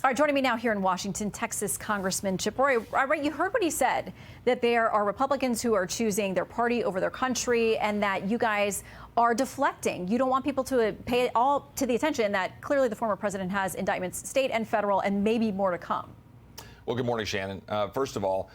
All right, joining me now here in Washington, Texas Congressman Chip Roy. Right, you heard what he said, that there are Republicans who are choosing their party over their country and that you guys are deflecting. You don't want people to pay all to the attention that clearly the former president has indictments, state and federal, and maybe more to come. Well, good morning, Shannon. First of all,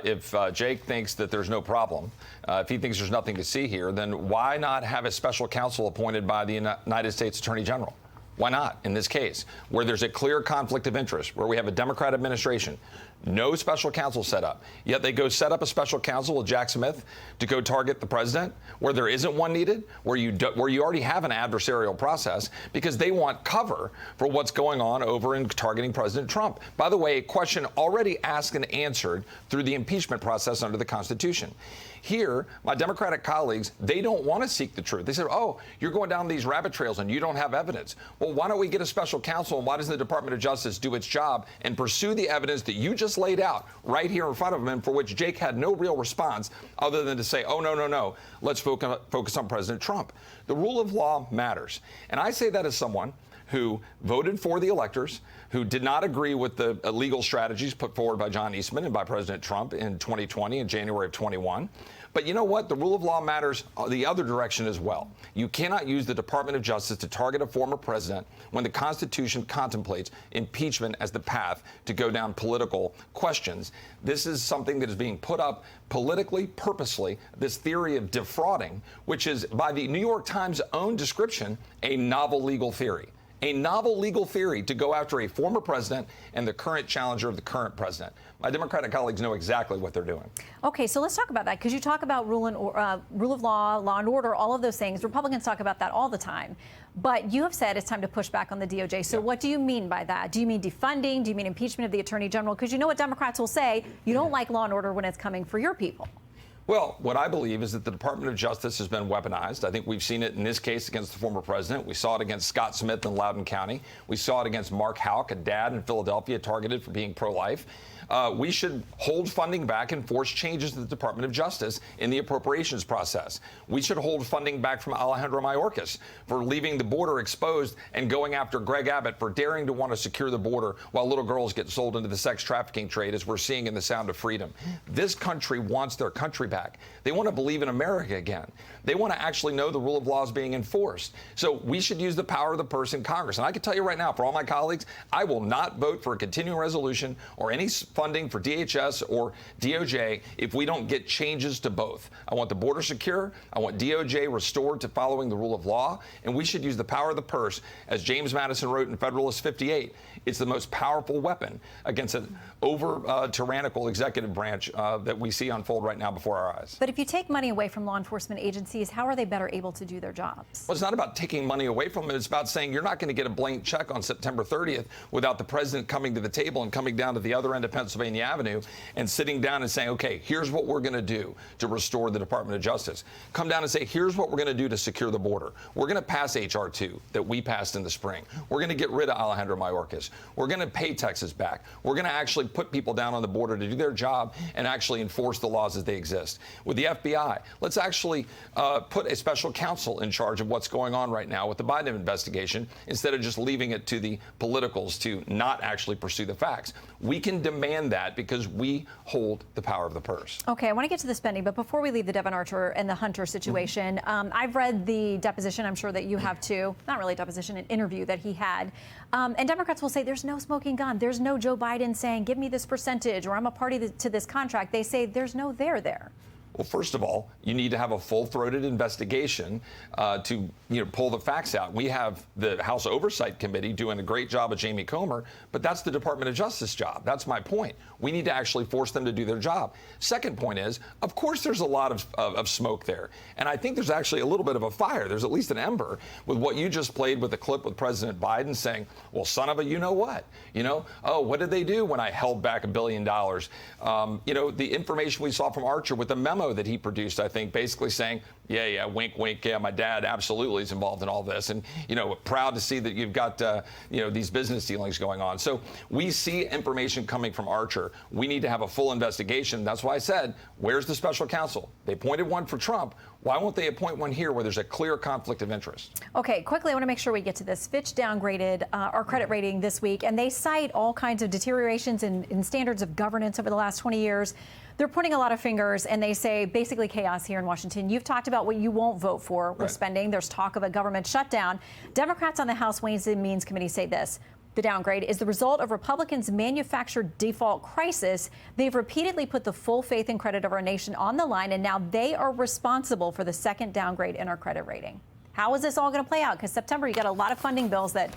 if Jake thinks that there's no problem, if he thinks there's nothing to see here, then why not have a special counsel appointed by the United States Attorney General? Why not in this case, where there's a clear conflict of interest, where we have a Democrat administration, no special counsel set up, yet they go set up a special counsel with Jack Smith to go target the president, where there isn't one needed, where you already have an adversarial process, because they want cover for what's going on over in targeting President Trump. By the way, a question already asked and answered through the impeachment process under the Constitution. Here, my Democratic colleagues, they don't want to seek the truth. They said, oh, you're going down these rabbit trails and you don't have evidence. Well, why don't we get a special counsel, and why doesn't the Department of Justice do its job and pursue the evidence that you just laid out right here in front of him, and for which Jake had no real response other than to say, oh, no, let's focus on President Trump. The rule of law matters. And I say that as someone who voted for the electors, who did not agree with the legal strategies put forward by John Eastman and by President Trump in 2020 and January of 21. But you know what? The rule of law matters the other direction as well. You cannot use the Department of Justice to target a former president when the Constitution contemplates impeachment as the path to go down political questions. This is something that is being put up politically, purposely, this theory of defrauding, which is, by the New York Times' own description, a novel legal theory. A novel legal theory to go after a former president and the current challenger of the current president. My Democratic colleagues know exactly what they're doing. Okay, so let's talk about that, because you talk about rule of law, law and order, all of those things. Republicans talk about that all the time. But you have said it's time to push back on the DOJ. So what do you mean by that? Do you mean defunding? Do you mean impeachment of the Attorney General? Because you know what Democrats will say, you don't like law and order when it's coming for your people. Well, what I believe is that the Department of Justice has been weaponized. I think we've seen it in this case against the former president. We saw it against Scott Smith in Loudoun County. We saw it against Mark Houck, a dad in Philadelphia targeted for being pro-life. We should hold funding back and force changes to the Department of Justice in the appropriations process. We should hold funding back from Alejandro Mayorkas for leaving the border exposed and going after Greg Abbott for daring to want to secure the border while little girls get sold into the sex trafficking trade, as we're seeing in The Sound of Freedom. This country wants their country back. They want to believe in America again. They want to actually know the rule of law is being enforced. So we should use the power of the purse in Congress. And I can tell you right now, for all my colleagues, I will not vote for a continuing resolution or any funding for DHS or DOJ if we don't get changes to both. I want the border secure. I want DOJ restored to following the rule of law. And we should use the power of the purse. As James Madison wrote in Federalist 58, it's the most powerful weapon against an tyrannical executive branch that we see unfold right now before our eyes. But if you take money away from law enforcement agencies, how are they better able to do their jobs? Well, it's not about taking money away from them. It's about saying you're not going to get a blank check on September 30th without the president coming to the table and coming down to the other end of Pennsylvania Avenue and sitting down and saying, okay, here's what we're going to do to restore the Department of Justice. Come down and say, here's what we're going to do to secure the border. We're going to pass H.R. 2 that we passed in the spring. We're going to get rid of Alejandro Mayorkas. We're going to pay Texas back. We're going to actually put people down on the border to do their job and actually enforce the laws as they exist. With the FBI, let's actually put a special counsel in charge of what's going on right now with the Biden investigation instead of just leaving it to the politicals to not actually pursue the facts. We can demand that because we hold the power of the purse. Okay, I want to get to the spending, but before we leave the Devon Archer and the Hunter situation, I've read the deposition, I'm sure that you have too, not really a deposition, an interview that he had. And Democrats will say there's no smoking gun. There's no Joe Biden saying, give me this percentage or I'm a party to this contract. They say there's no there. Well, first of all, you need to have a full-throated investigation to pull the facts out. We have the House Oversight Committee doing a great job of Jamie Comer, but that's the Department of Justice job. That's my point. We need to actually force them to do their job. Second point is, of course, there's a lot of smoke there. And I think there's actually a little bit of a fire. There's at least an ember with what you just played with the clip with President Biden saying, well, son of a you-know-what? Oh, what did they do when I held back $1 billion? The information we saw from Archer with the memo that he produced, I think, basically saying, yeah, wink, wink, yeah, my dad absolutely is involved in all this. And, proud to see that you've got, these business dealings going on. So we see information coming from Archer. We need to have a full investigation. That's why I said, where's the special counsel? They appointed one for Trump. Why won't they appoint one here where there's a clear conflict of interest? Okay, quickly, I want to make sure we get to this. Fitch downgraded our credit rating this week, and they cite all kinds of deteriorations in standards of governance over the last 20 years. They're pointing a lot of fingers, and they say basically chaos here in Washington. You've talked about what you won't vote for with spending. There's talk of a government shutdown. Democrats on the House Ways and Means Committee say this. The downgrade is the result of Republicans' manufactured default crisis. They've repeatedly put the full faith and credit of our nation on the line, and now they are responsible for the second downgrade in our credit rating. How is this all going to play out? Because September, you got a lot of funding bills that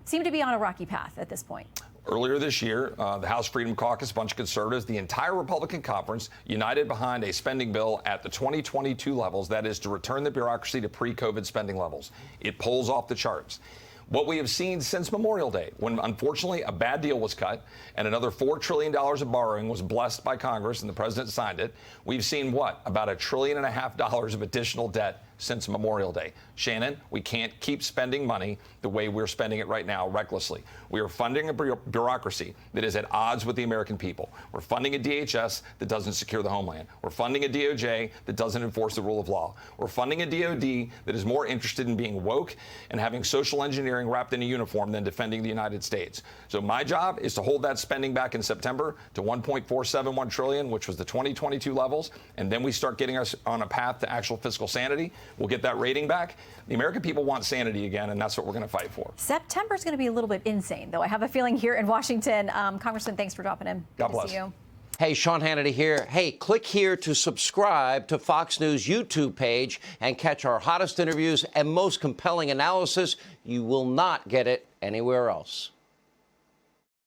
seem to be on a rocky path at this point. Earlier this year, the House Freedom Caucus, a bunch of conservatives, the entire Republican conference united behind a spending bill at the 2022 levels, that is to return the bureaucracy to pre-COVID spending levels. It pulls off the charts. What we have seen since Memorial Day, when unfortunately a bad deal was cut and another $4 trillion of borrowing was blessed by Congress and the president signed it, we've seen what? About $1.5 trillion of additional debt since Memorial Day. Shannon, we can't keep spending money the way we're spending it right now recklessly. We are funding a bureaucracy that is at odds with the American people. We're funding a DHS that doesn't secure the homeland. We're funding a DOJ that doesn't enforce the rule of law. We're funding a DOD that is more interested in being woke and having social engineering wrapped in a uniform than defending the United States. So my job is to hold that spending back in September to $1.471 trillion, which was the 2022 levels, and then we start getting us on a path to actual fiscal sanity. We'll get that rating back. The American people want sanity again, and that's what we're going to fight for. September's going to be a little bit insane, though. I have a feeling here in Washington. Congressman, thanks for dropping in. God Good bless. to see you. Hey, Sean Hannity here. Hey, click here to subscribe to Fox News YouTube page and catch our hottest interviews and most compelling analysis. You will not get it anywhere else.